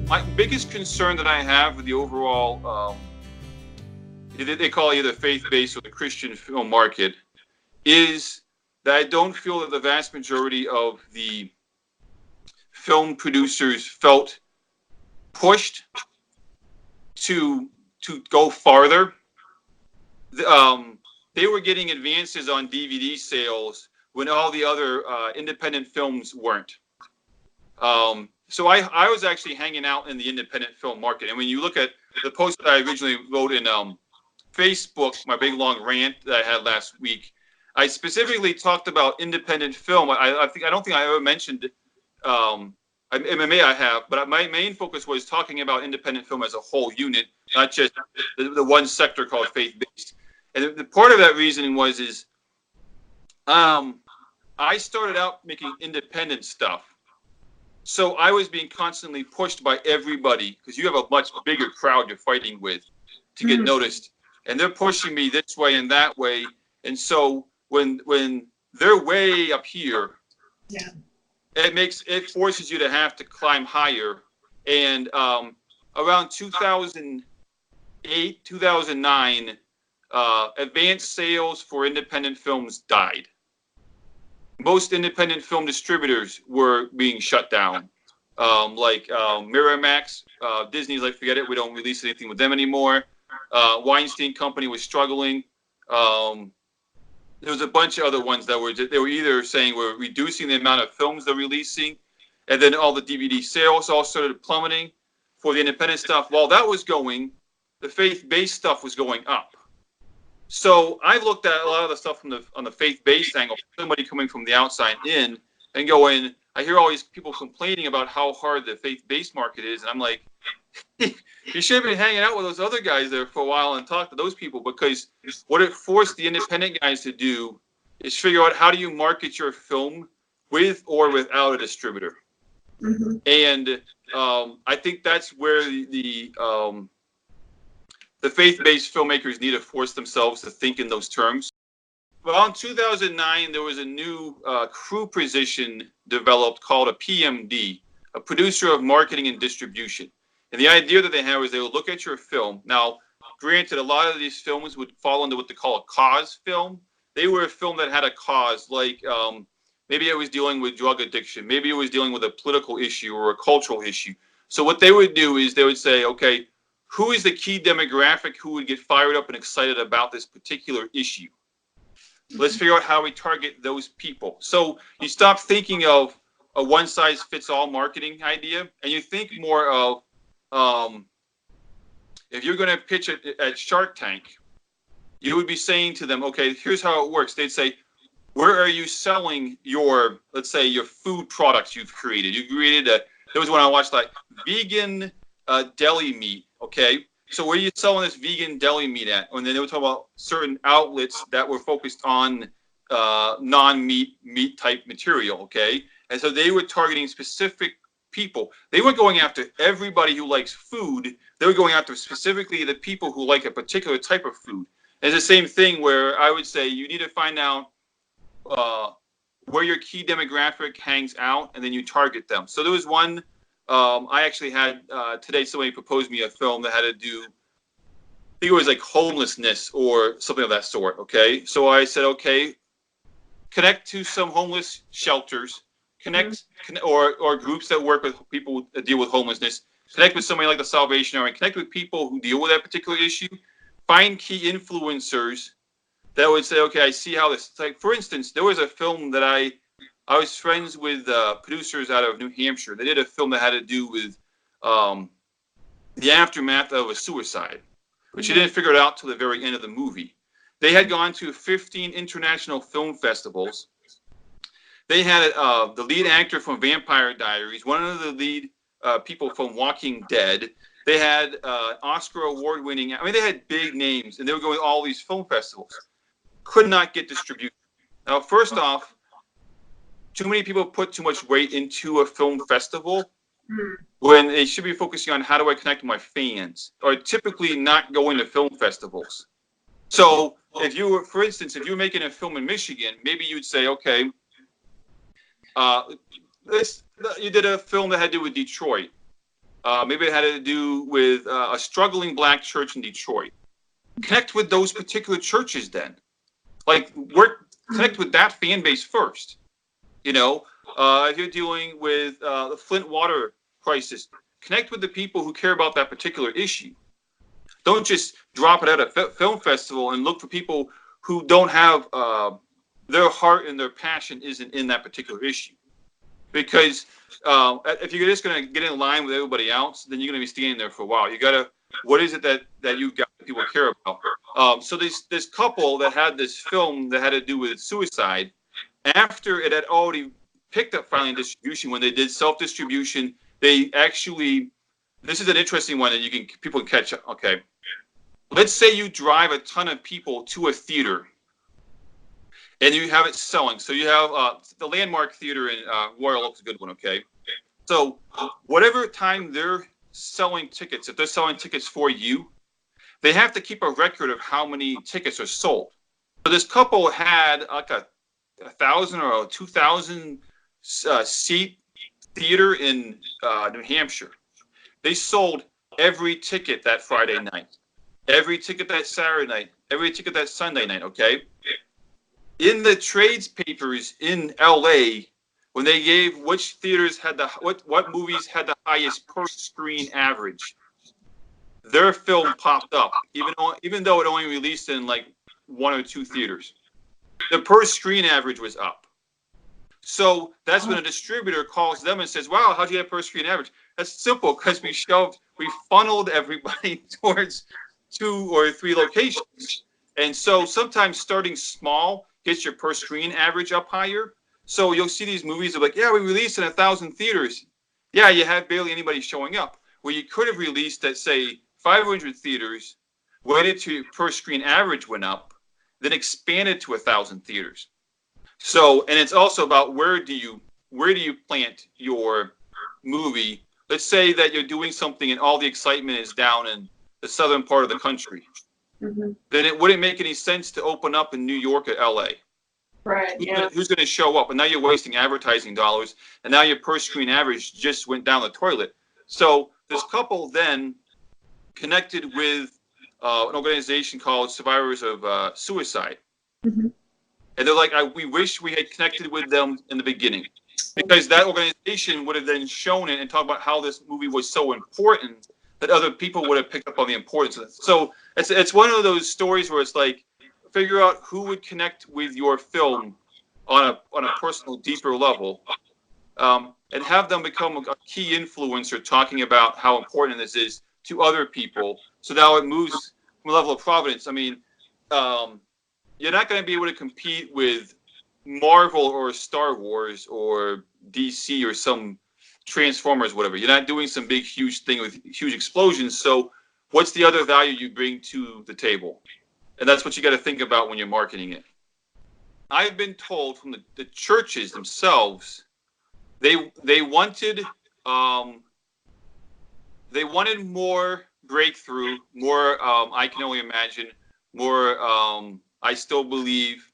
My biggest concern that I have with the overall, they call it either faith-based or the Christian film market, is that I don't feel that the vast majority of the film producers felt pushed to go farther. They were getting advances on DVD sales when all the other independent films weren't. So I was actually hanging out in the independent film market. And when you look at the post that I originally wrote in Facebook, my big long rant that I had last week, I specifically talked about independent film. I don't think I ever mentioned, may I have, but my main focus was talking about independent film as a whole unit, not just the one sector called faith-based. And the part of that reasoning is I started out making independent stuff. So I was being constantly pushed by everybody, because you have a much bigger crowd you're fighting with, to get noticed. And they're pushing me this way and that way. And so when they're way up here, it forces you to have to climb higher. And around 2008, 2009, advanced sales for independent films died. Most independent film distributors were being shut down. Like Miramax, Disney's like, forget it, we don't release anything with them anymore. Weinstein Company was struggling. There was a bunch of other ones that they were either saying we're reducing the amount of films they're releasing, and then all the DVD sales all started plummeting for the independent stuff. While that was going, the faith-based stuff was going up. So I looked at a lot of the stuff on the faith-based angle, somebody coming from the outside in and going, I hear all these people complaining about how hard the faith-based market is, and I'm like, you should have been hanging out with those other guys there for a while and talk to those people, because what it forced the independent guys to do is figure out how do you market your film with or without a distributor. And I think that's where the faith-based filmmakers need to force themselves to think in those terms. Well, in 2009, there was a new crew position developed called a PMD, a producer of marketing and distribution. And the idea that they had was they would look at your film. Now, granted, a lot of these films would fall into what they call a cause film. They were a film that had a cause, like maybe it was dealing with drug addiction. Maybe it was dealing with a political issue or a cultural issue. So what they would do is they would say, okay, who is the key demographic who would get fired up and excited about this particular issue? Let's figure out how we target those people. So you stop thinking of a one-size-fits-all marketing idea, and you think more of, if you're going to pitch it at Shark Tank, you would be saying to them, okay, here's how it works. They'd say, where are you selling your, let's say, your food products you've created? You created there was one I watched, like vegan deli meat, okay? So where are you selling this vegan deli meat at? And then they would talk about certain outlets that were focused on non-meat, meat-type material, okay? And so they were targeting specific people. They weren't going after everybody who likes food. They were going after specifically the people who like a particular type of food. And it's the same thing where I would say you need to find out where your key demographic hangs out, and then you target them. So there was one, I actually had, today somebody proposed me a film that had to do, I think it was like homelessness or something of that sort, okay? So I said, okay, connect to some homeless shelters, connect or groups that work with people that deal with homelessness, connect with somebody like the Salvation Army, connect with people who deal with that particular issue, find key influencers that would say, okay, I see how this, like, for instance, there was a film that I was friends with producers out of New Hampshire. They did a film that had to do with the aftermath of a suicide, but you didn't figure it out till the very end of the movie. They had gone to 15 international film festivals. They had the lead actor from Vampire Diaries, one of the lead people from Walking Dead. They had Oscar award-winning, I mean, they had big names, and they were going to all these film festivals. Could not get distribution. Now, first off, too many people put too much weight into a film festival when they should be focusing on how do I connect with my fans, or typically not going to film festivals. So if you were, for instance, if you were making a film in Michigan, maybe you'd say, okay, you did a film that had to do with Detroit. Maybe it had to do with a struggling black church in Detroit. Connect with those particular churches then. Like, connect with that fan base first. You know, if you're dealing with the Flint water crisis, connect with the people who care about that particular issue. Don't just drop it at a film festival and look for people who don't have their heart and their passion isn't in that particular issue. Because if you're just going to get in line with everybody else, then you're going to be standing there for a while. You got to, what is it that you got that people care about? So this couple that had this film that had to do with suicide, after it had already picked up finally distribution, when they did self-distribution, they actually, this is an interesting one that people can catch up. Okay. Let's say you drive a ton of people to a theater and you have it selling. So you have the Landmark Theater in Royal Oak is a good one, okay? So whatever time they're selling tickets, if they're selling tickets for you, they have to keep a record of how many tickets are sold. So this couple had like a 1,000 or a 2,000 seat theater in New Hampshire. They sold every ticket that Friday night, every ticket that Saturday night, every ticket that Sunday night, okay? In the trades papers in LA, when they gave which theaters had what movies had the highest per screen average, their film popped up, even though it only released in like 1 or 2 theaters. The per screen average was up. So that's when a distributor calls them and says, "Wow, how'd you get per screen average?" That's simple, because we funneled everybody towards 2 or 3 locations. And so sometimes starting small gets your per screen average up higher. So you'll see these movies that are like, yeah, we released in 1,000 theaters. Yeah, you have barely anybody showing up. Where you could have released at, say, 500 theaters, waited till your per screen average went up, then expanded to 1,000 theaters. So, and it's also about where do you plant your movie. Let's say that you're doing something and all the excitement is down in the southern part of the country. Mm-hmm. Then it wouldn't make any sense to open up in New York or LA. Right. Who's going to show up? And now you're wasting advertising dollars, and now your per screen average just went down the toilet. So this couple then connected with an organization called Survivors of Suicide. Mm-hmm. And they're like, we wish we had connected with them in the beginning, because that organization would have then shown it and talked about how this movie was so important that other people would have picked up on the importance of it. So it's one of those stories where it's like, figure out who would connect with your film on a personal, deeper level, and have them become a key influencer talking about how important this is to other people. So now it moves from a level of providence. I mean, you're not going to be able to compete with Marvel or Star Wars or DC or some Transformers, whatever. You're not doing some big, huge thing with huge explosions. So what's the other value you bring to the table? And that's what you got to think about when you're marketing it. I've been told from the churches themselves, they wanted more breakthrough, more I can only imagine, more I still believe,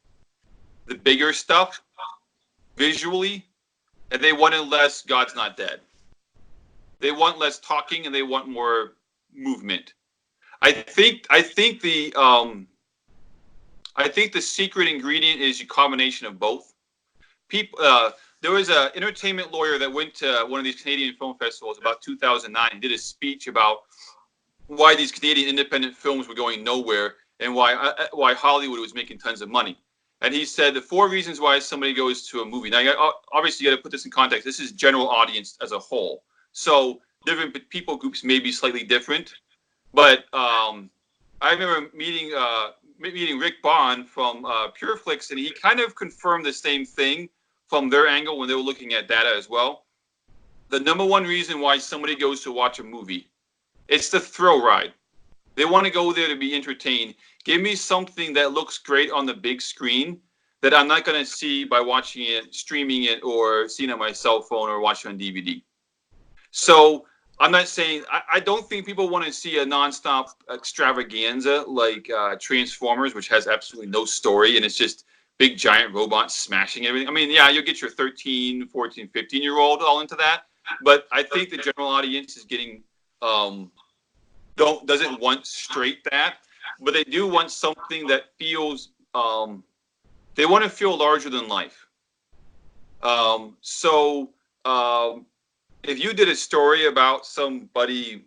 the bigger stuff visually, and they wanted less God's Not Dead. They want less talking and they want more movement. I think the secret ingredient is a combination of both. People, there was an entertainment lawyer that went to one of these Canadian film festivals about 2009 and did a speech about why these Canadian independent films were going nowhere and why Hollywood was making tons of money. And he said the 4 reasons why somebody goes to a movie. Now, obviously, you got to put this in context. This is general audience as a whole. So different people groups may be slightly different. But I remember meeting Rick Bond from PureFlix, and he kind of confirmed the same thing from their angle when they were looking at data as well. The number one reason why somebody goes to watch a movie, it's the thrill ride. They want to go there to be entertained. Give me something that looks great on the big screen that I'm not going to see by watching it, streaming it, or seeing it on my cell phone or watching on DVD. So I'm not saying, I don't think people want to see a nonstop extravaganza like Transformers, which has absolutely no story, and it's just big giant robots smashing everything. I mean, yeah, you'll get your 13, 14, 15-year-old all into that, but I think the general audience is getting doesn't want straight that, but they do want something that feels they want to feel larger than life. So if you did a story about somebody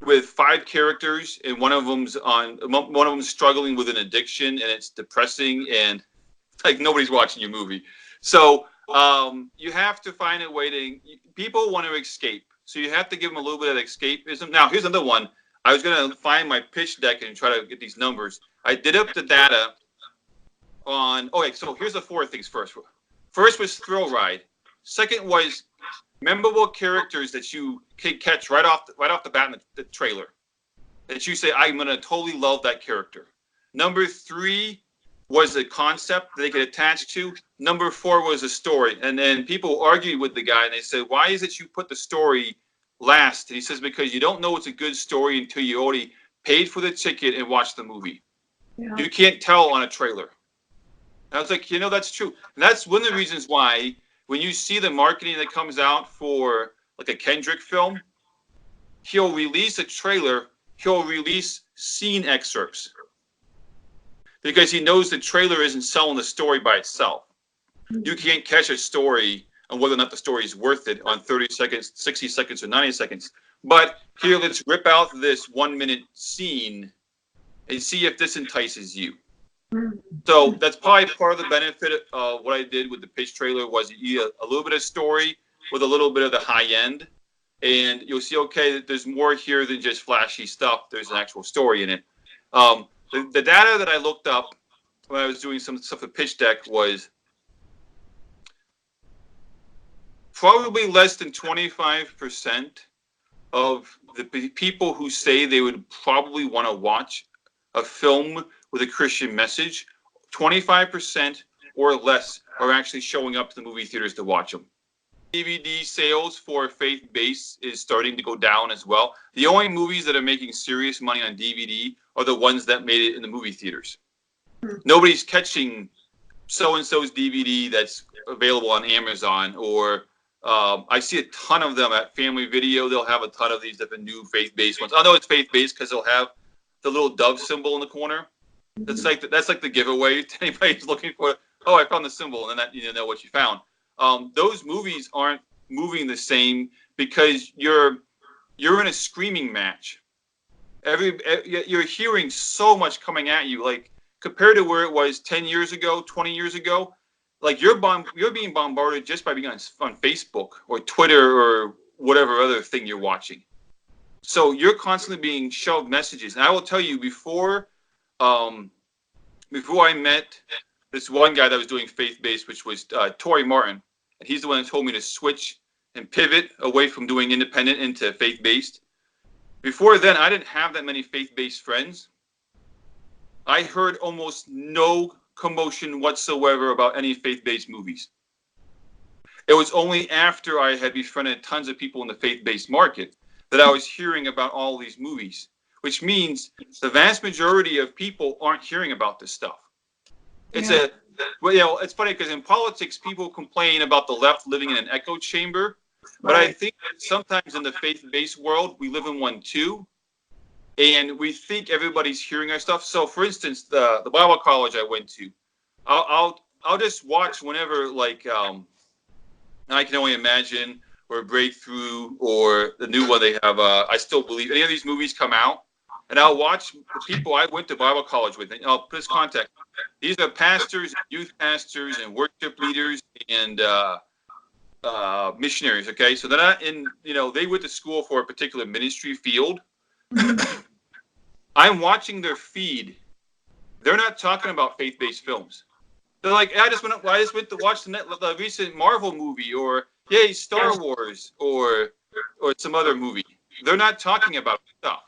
with 5 characters and one of them's struggling with an addiction and it's depressing and like nobody's watching your movie. So you have to find a way to. People want to escape, so you have to give them a little bit of escapism. Now, here's another one. I was going to find my pitch deck and try to get these numbers. I did up the data on. Okay, so here's the 4 things first. First was thrill ride. Second was memorable characters that you can catch right off the bat in the trailer. That you say, I'm going to totally love that character. Number 3 was a concept that they could attach to. Number 4 was a story. And then people argued with the guy and they said, why is it you put the story last? And he says, because you don't know it's a good story until you already paid for the ticket and watched the movie. Yeah. You can't tell on a trailer. And I was like, that's true. And that's one of the reasons why when you see the marketing that comes out for like a Kendrick film, he'll release a trailer, he'll release scene excerpts. Because he knows the trailer isn't selling the story by itself. You can't catch a story on whether or not the story is worth it on 30 seconds, 60 seconds, or 90 seconds. But here, let's rip out this 1-minute scene and see if this entices you. So that's probably part of the benefit of what I did with the pitch trailer was you get a little bit of story with a little bit of the high end. And you'll see, okay, there's more here than just flashy stuff. There's an actual story in it. The data that I looked up when I was doing some stuff with pitch deck was probably less than 25% of the people who say they would probably want to watch a film with a Christian message, 25% or less are actually showing up to the movie theaters to watch them. DVD sales for faith-based is starting to go down as well. The only movies that are making serious money on DVD are the ones that made it in the movie theaters. Nobody's catching so-and-so's DVD that's available on Amazon, or I see a ton of them at Family Video. They'll have a ton of these different new faith-based ones. I know it's faith-based because they'll have the little dove symbol in the corner. That's like the giveaway to anybody who's looking for, oh, I found the symbol, and then that you know what you found. Those movies aren't moving the same because you're in a screaming match. You're hearing so much coming at you, like compared to where it was 10 years ago, 20 years ago. Like you're being bombarded just by being on Facebook or Twitter or whatever other thing you're watching. So you're constantly being shoved messages. And I will tell you, before I met this one guy that was doing faith-based, which was Tori Martin, and he's the one that told me to switch and pivot away from doing independent into faith-based. Before then, I didn't have that many faith-based friends. I heard almost no commotion whatsoever about any faith-based movies. It was only after I had befriended tons of people in the faith-based market that I was hearing about all these movies, which means the vast majority of people aren't hearing about this stuff. It's funny because in politics, people complain about the left living in an echo chamber. But I think that sometimes in the faith-based world, we live in one too. And we think everybody's hearing our stuff. So for instance, the Bible college I went to, I'll just watch whenever, like, I Can Only Imagine or Breakthrough or the new one they have, I Still Believe. Any of these movies come out, and I'll watch the people I went to Bible college with. And I'll put this context. These are pastors, youth pastors, and worship leaders, and missionaries. Okay, so they're not in. They went to school for a particular ministry field. I'm watching their feed. They're not talking about faith-based films. They're like, I just went to watch the recent Marvel movie, or yay, Star Wars, or some other movie. They're not talking about stuff.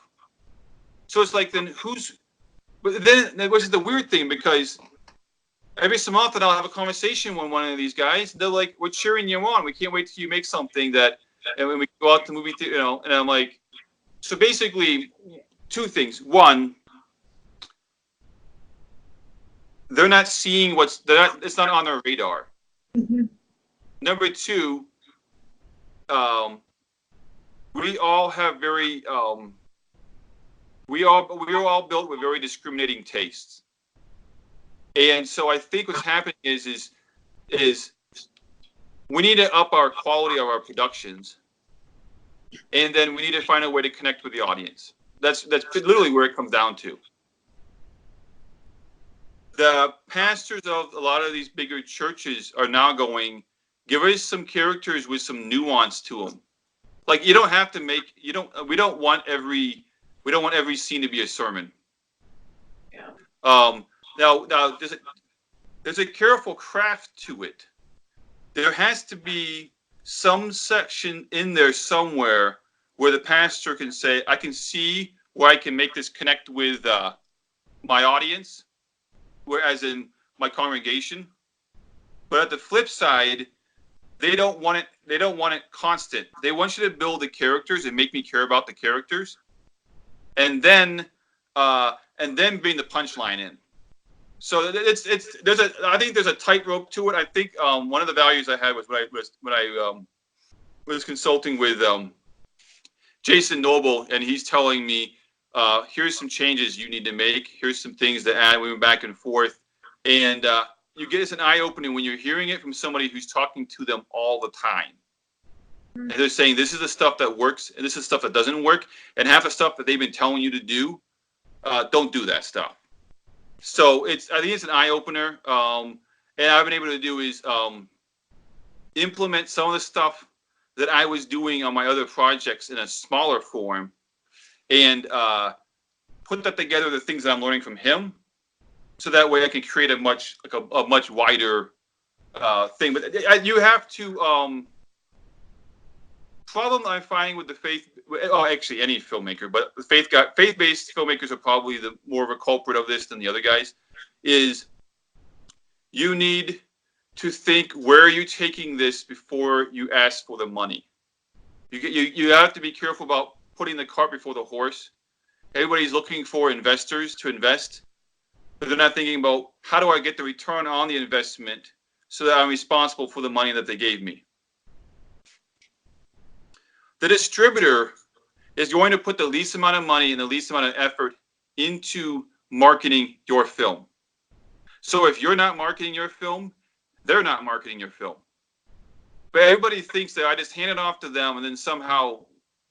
So it's like, then who's? But then, which is the weird thing, because every so often I'll have a conversation with one of these guys. They're like, "We're cheering you on. We can't wait till you make something that." And when we go out to the movie theater, and I'm like, so basically, two things. One, they're not seeing it's not on their radar. Mm-hmm. Number two, we all have very we are all built with very discriminating tastes, and so I think what's happening is we need to up our quality of our productions, and then we need to find a way to connect with the audience. That's literally where it comes down to. The pastors of a lot of these bigger churches are now going, give us some characters with some nuance to them. Like, you don't have to make, we don't want every scene to be a sermon. Yeah. Now there's a careful craft to it. There has to be some section in there somewhere where the pastor can say, I can see where I can make this connect with my audience, whereas in my congregation. But at the flip side, they don't want it constant. They want you to build the characters and make me care about the characters, and then bring the punchline in. So I think there's a tightrope to it. I think one of the values I had was when I was consulting with Jason Noble, and he's telling me, here's some changes you need to make. Here's some things to add. We went back and forth, and you get an eye opening when you're hearing it from somebody who's talking to them all the time. And they're saying, this is the stuff that works, and this is stuff that doesn't work, and half the stuff that they've been telling you to do, don't do that stuff. So I think it's an eye opener, and I've been able to do is implement some of the stuff that I was doing on my other projects in a smaller form, and put that together, the things that I'm learning from him, so that way I can create a much wider thing. But you have to. Problem I'm finding with the actually any filmmaker, but the faith-based filmmakers are probably the more of a culprit of this than the other guys, is you need to think, where are you taking this before you ask for the money? You have to be careful about putting the cart before the horse. Everybody's looking for investors to invest, but they're not thinking about, how do I get the return on the investment so that I'm responsible for the money that they gave me? The distributor is going to put the least amount of money and the least amount of effort into marketing your film. So if you're not marketing your film, they're not marketing your film. But everybody thinks that I just hand it off to them, and then somehow,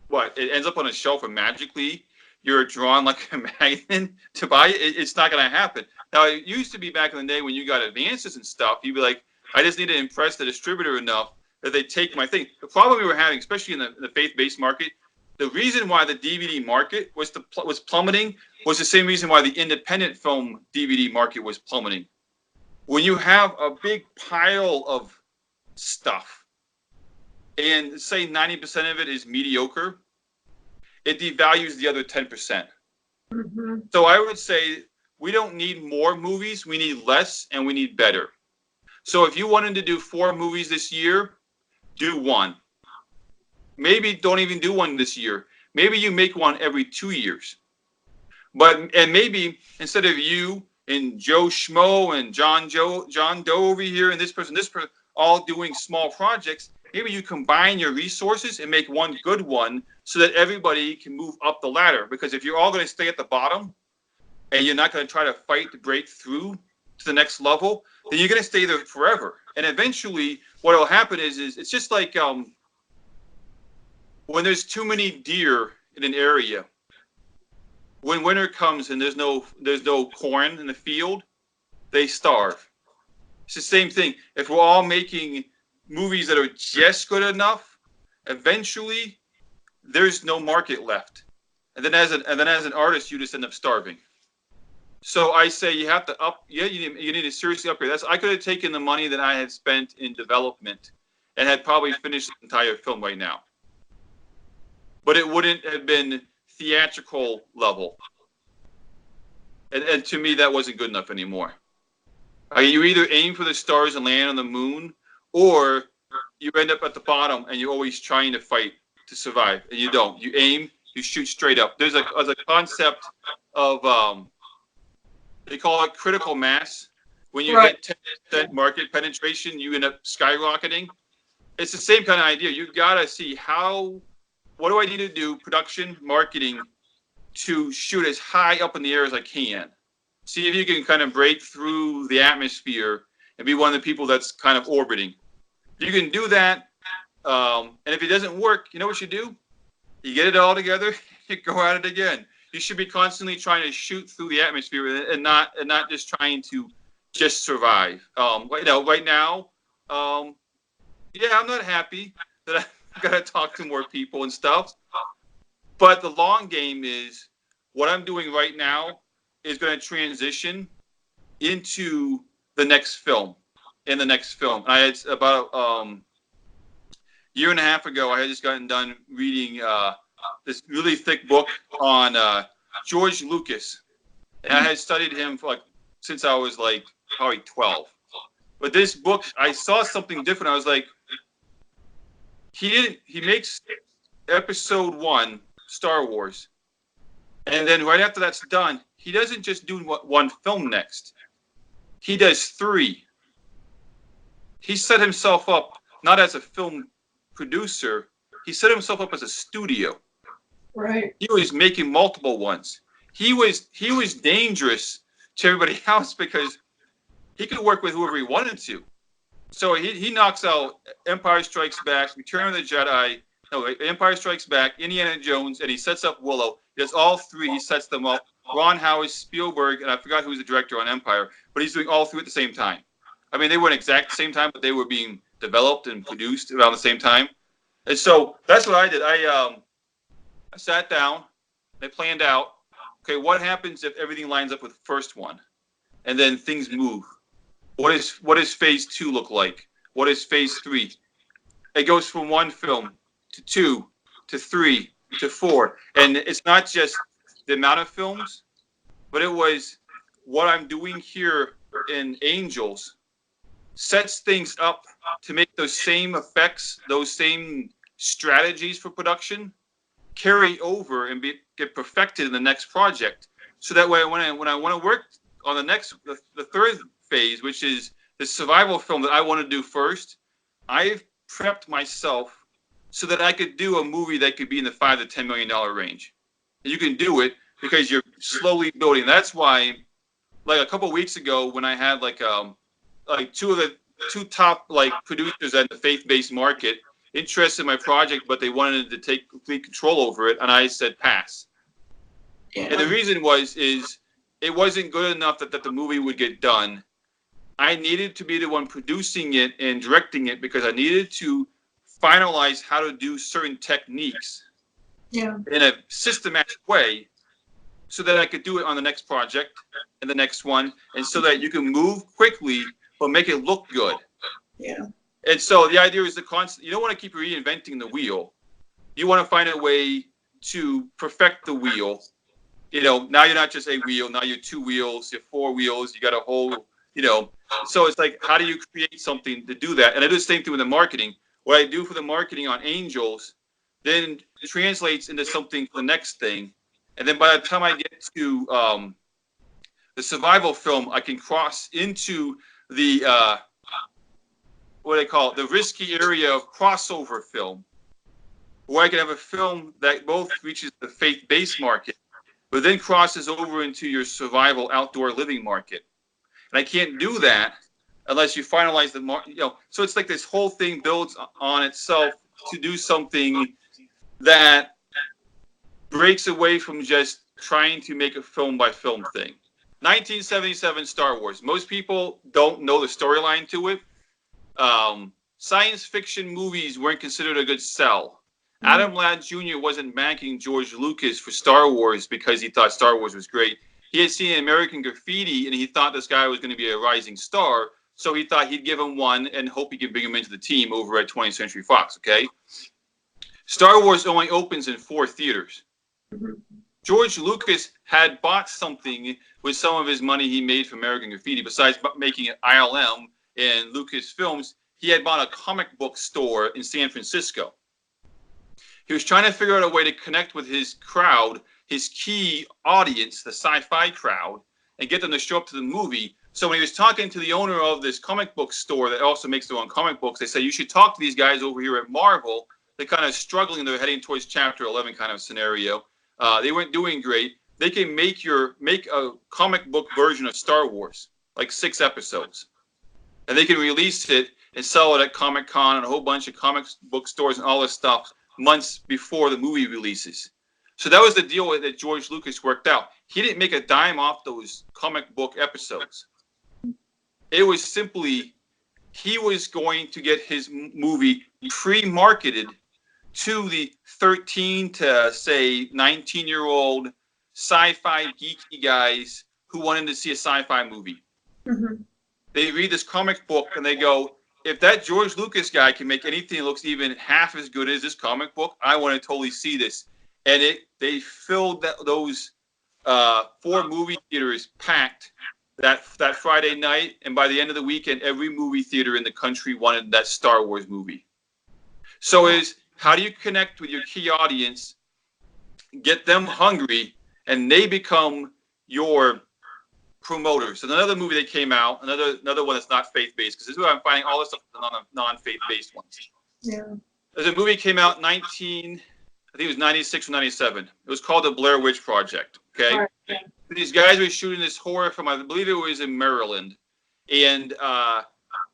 it ends up on a shelf, and magically you're drawn like a magnet to buy it. It's not going to happen. Now, it used to be back in the day when you got advances and stuff, you'd be like, I just need to impress the distributor enough that they take my thing. The problem we were having, especially in the faith-based market, the reason why the DVD market was plummeting was the same reason why the independent film DVD market was plummeting. When you have a big pile of stuff, and say 90% of it is mediocre, it devalues the other 10%. Mm-hmm. So I would say we don't need more movies, we need less, and we need better. So if you wanted to do 4 movies this year, do 1. Maybe don't even do 1 this year. Maybe you make 1 every 2 years. And maybe instead of you and Joe Schmo and John Doe over here and this person all doing small projects, maybe you combine your resources and make 1 good one so that everybody can move up the ladder. Because if you're all going to stay at the bottom and you're not going to try to fight to break through to the next level, then you're going to stay there forever. And eventually what will happen is it's just like when there's too many deer in an area, when winter comes and there's no corn in the field, they starve. It's the same thing. If we're all making movies that are just good enough, eventually there's no market left. And then as an artist, you just end up starving. So I say you have to you need to seriously upgrade. I could have taken the money that I had spent in development and had probably finished the entire film right now. But it wouldn't have been theatrical level. And to me, that wasn't good enough anymore. You either aim for the stars and land on the moon, or you end up at the bottom and you're always trying to fight to survive. And you don't. You aim, you shoot straight up. There's a concept of they call it critical mass. When you get 10% market penetration, you end up skyrocketing. it's the same kind of idea. You got to see what do I need to do, production, marketing, to shoot as high up in the air as I can. See if you can kind of break through the atmosphere and be one of the people that's kind of orbiting. If you can do that, and if it doesn't work, you know what you do? You get it all together, you go at it again. You should be constantly trying to shoot through the atmosphere and not just trying to just survive. Right now, yeah, I'm not happy that I've got to talk to more people and stuff. But the long game is what I'm doing right now is going to transition into the next film. In the next film, I had about year and a half ago, I had just gotten done reading this really thick book on George Lucas, and I had studied him for since I was probably 12. But this book, I saw something different. I was like, he makes Episode 1, Star Wars, and then right after that's done, he doesn't just do one film next. He does 3. He set himself up not as a film producer, he set himself up as a studio. Right. He was making multiple ones. He was dangerous to everybody else because he could work with whoever he wanted to. So he knocks out Empire Strikes Back, Return of the Jedi, Empire Strikes Back, Indiana Jones, and he sets up Willow. He does all 3. He sets them up. Ron Howard, Spielberg, and I forgot who's the director on Empire, but he's doing all 3 at the same time. I mean, they weren't exact the same time, but they were being developed and produced around the same time. And so that's what I did. I sat down, I planned out, okay, what happens if everything lines up with the first one? And then things move. What does phase 2 look like? What is phase 3? It goes from 1 film to 2 to 3 to 4. And it's not just the amount of films, but it was what I'm doing here in Angels sets things up to make those same effects, those same strategies for production carry over and get perfected in the next project. So that way, when I want to work on the third phase, which is the survival film that I want to do first, I've prepped myself so that I could do a movie that could be in the $5 to $10 million range. And you can do it because you're slowly building. That's why, a couple of weeks ago, when I had two of the top producers in the faith-based market interested in my project, but they wanted to take complete control over it, and I said pass. Yeah. And the reason is it wasn't good enough that the movie would get done. I needed to be the one producing it and directing it because I needed to finalize how to do certain techniques in a systematic way so that I could do it on the next project and the next one, and so that you can move quickly but make it look good. Yeah. And so the idea is you don't want to keep reinventing the wheel. You want to find a way to perfect the wheel. Now you're not just a wheel, now you're 2 wheels, you're 4 wheels, you got a whole, so it's how do you create something to do that? And I do the same thing with the marketing. What I do for the marketing on Angels then translates into something for the next thing. And then by the time I get to the survival film, I can cross into the what they call it, the risky area of crossover film, where I can have a film that both reaches the faith-based market, but then crosses over into your survival outdoor living market. And I can't do that unless you finalize the So it's this whole thing builds on itself to do something that breaks away from just trying to make a film by film thing. 1977 Star Wars. Most people don't know the storyline to it. Science fiction movies weren't considered a good sell. Adam Ladd Jr. wasn't banking George Lucas for Star Wars because he thought Star Wars was great. He had seen American Graffiti and he thought this guy was going to be a rising star. So he thought he'd give him one and hope he could bring him into the team over at 20th Century Fox. Okay. Star Wars only opens in 4 theaters. George Lucas had bought something with some of his money he made from American Graffiti. Besides making it ILM and Lucasfilms, he had bought a comic book store in San Francisco. He was trying to figure out a way to connect with his crowd, his key audience, the sci-fi crowd, and get them to show up to the movie. So when he was talking to the owner of this comic book store that also makes their own comic books, they said, you should talk to these guys over here at Marvel. They're kind of struggling. They're heading towards Chapter 11 kind of scenario. They weren't doing great. They can make a comic book version of Star Wars, like 6 episodes. And they can release it and sell it at Comic-Con and a whole bunch of comic book stores and all this stuff months before the movie releases. So that was the deal that George Lucas worked out. He didn't make a dime off those comic book episodes. It was simply, he was going to get his movie pre-marketed to the 13 to, say, 19-year-old sci-fi geeky guys who wanted to see a sci-fi movie. Mm-hmm. They read this comic book and they go, if that George Lucas guy can make anything that looks even half as good as this comic book, I want to totally see this. And they filled those 4 movie theaters packed that Friday night, and by the end of the weekend, every movie theater in the country wanted that Star Wars movie. So how do you connect with your key audience, get them hungry, and they become your promoters? And another movie that came out, another one that's not faith-based, because this is where I'm finding all this stuff non-faith-based ones. Yeah. There's a movie that came out I think it was 96 or 97. It was called The Blair Witch Project. Okay. Right. These guys were shooting this horror film, I believe it was in Maryland. And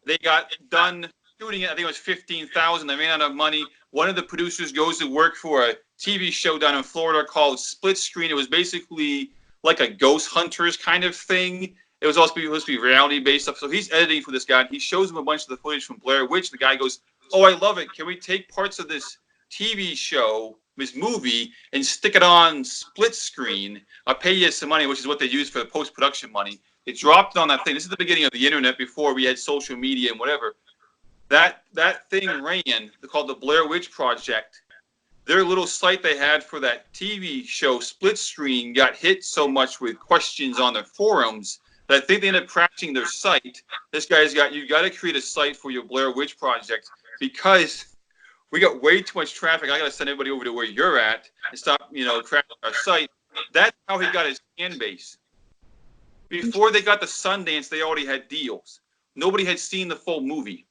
they got done shooting it. I think it was $15,000. They ran out of money. One of the producers goes to work for a TV show down in Florida called Split Screen. It was basically like a Ghost Hunters kind of thing. It was also supposed to be reality-based stuff. So he's editing for this guy. And he shows him a bunch of the footage from Blair Witch. The guy goes, "Oh, I love it. Can we take parts of this TV show, this movie, and stick it on split screen? I'll pay you some money," which is what they use for the post-production money. It dropped on that thing. This is the beginning of the internet before we had social media and whatever. That thing ran, called the Blair Witch Project. Their little site they had for that TV show, Split Screen, got hit so much with questions on their forums that I think they ended up crashing their site. This guy's you got to create a site for your Blair Witch Project because we got way too much traffic. I got to send everybody over to where you're at and stop, crashing our site. That's how he got his fan base. Before they got to Sundance, they already had deals. Nobody had seen the full movie.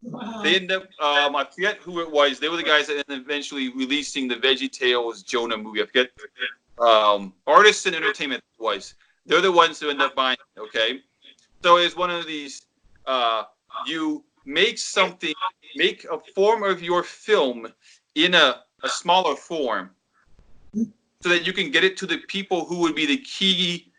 Wow. They ended up, I forget who it was. They were the guys that ended up eventually releasing the VeggieTales Jonah movie. I forget. Artists and Entertainment was. They're the ones who end up buying it, okay? So it's one of these, you make a form of your film in a smaller form so that you can get it to the people who would be the key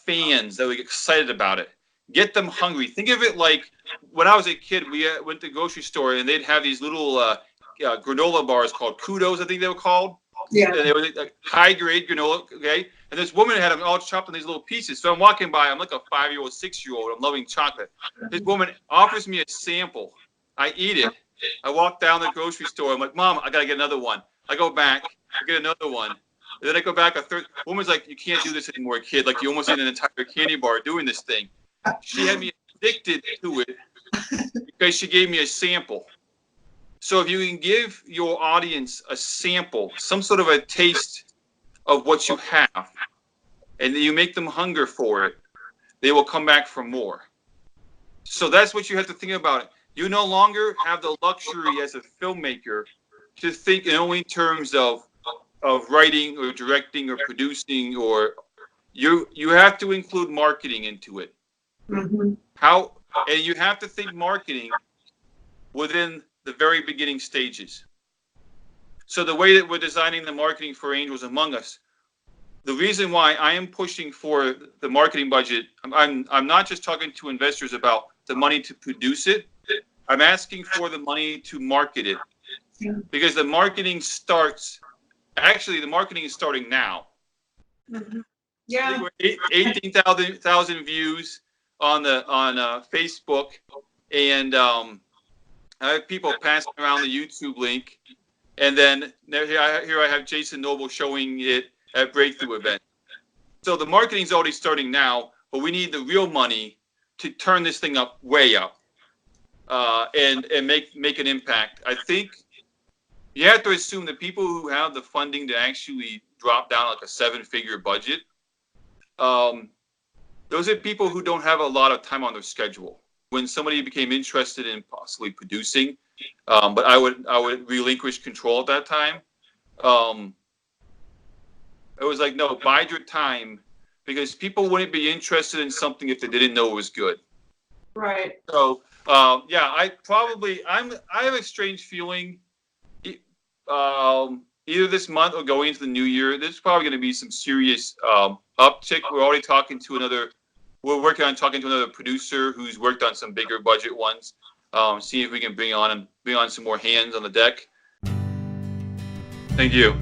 fans that would get excited about it. Get them hungry. Think of it like when I was a kid, we went to the grocery store and they'd have these little granola bars called Kudos, I think they were called. Yeah. And they were like high-grade granola, okay? And this woman had them all chopped in these little pieces. So I'm walking by, I'm like a 5-year-old, 6-year-old. I'm loving chocolate. This woman offers me a sample. I eat it. I walk down the grocery store. I'm like, "Mom, I got to get another one." I go back. I get another one. And then I go back a third. Woman's like, "You can't do this anymore, kid. Like, you almost ate an entire candy bar doing this thing." She had me addicted to it because she gave me a sample. So if you can give your audience a sample, some sort of a taste of what you have, and you make them hunger for it, they will come back for more. So that's what you have to think about. You no longer have the luxury as a filmmaker to think in only terms of writing or directing or producing, or you have to include marketing into it. Mm-hmm. And you have to think marketing within the very beginning stages. So the way that we're designing the marketing for Angels Among Us, the reason why I am pushing for the marketing budget, I'm not just talking to investors about the money to produce it. I'm asking for the money to market it. Yeah. Because the marketing is starting now. Mm-hmm. Yeah. 18,000 views on Facebook, and I have people passing around the YouTube link, and then here I have Jason Noble showing it at Breakthrough event. So the marketing's already starting now, but we need the real money to turn this thing up, way up, and make an impact. I think you have to assume that people who have the funding to actually drop down like a 7-figure budget, those are people who don't have a lot of time on their schedule. When somebody became interested in possibly producing, but I would relinquish control at that time. It was like, no, bide your time, because people wouldn't be interested in something if they didn't know it was good. Right. So yeah, I have a strange feeling. Either this month or going into the new year, there's probably going to be some serious uptick. We're already talking to another. We're working on talking to another producer who's worked on some bigger budget ones. See if we can bring on some more hands on the deck. Thank you.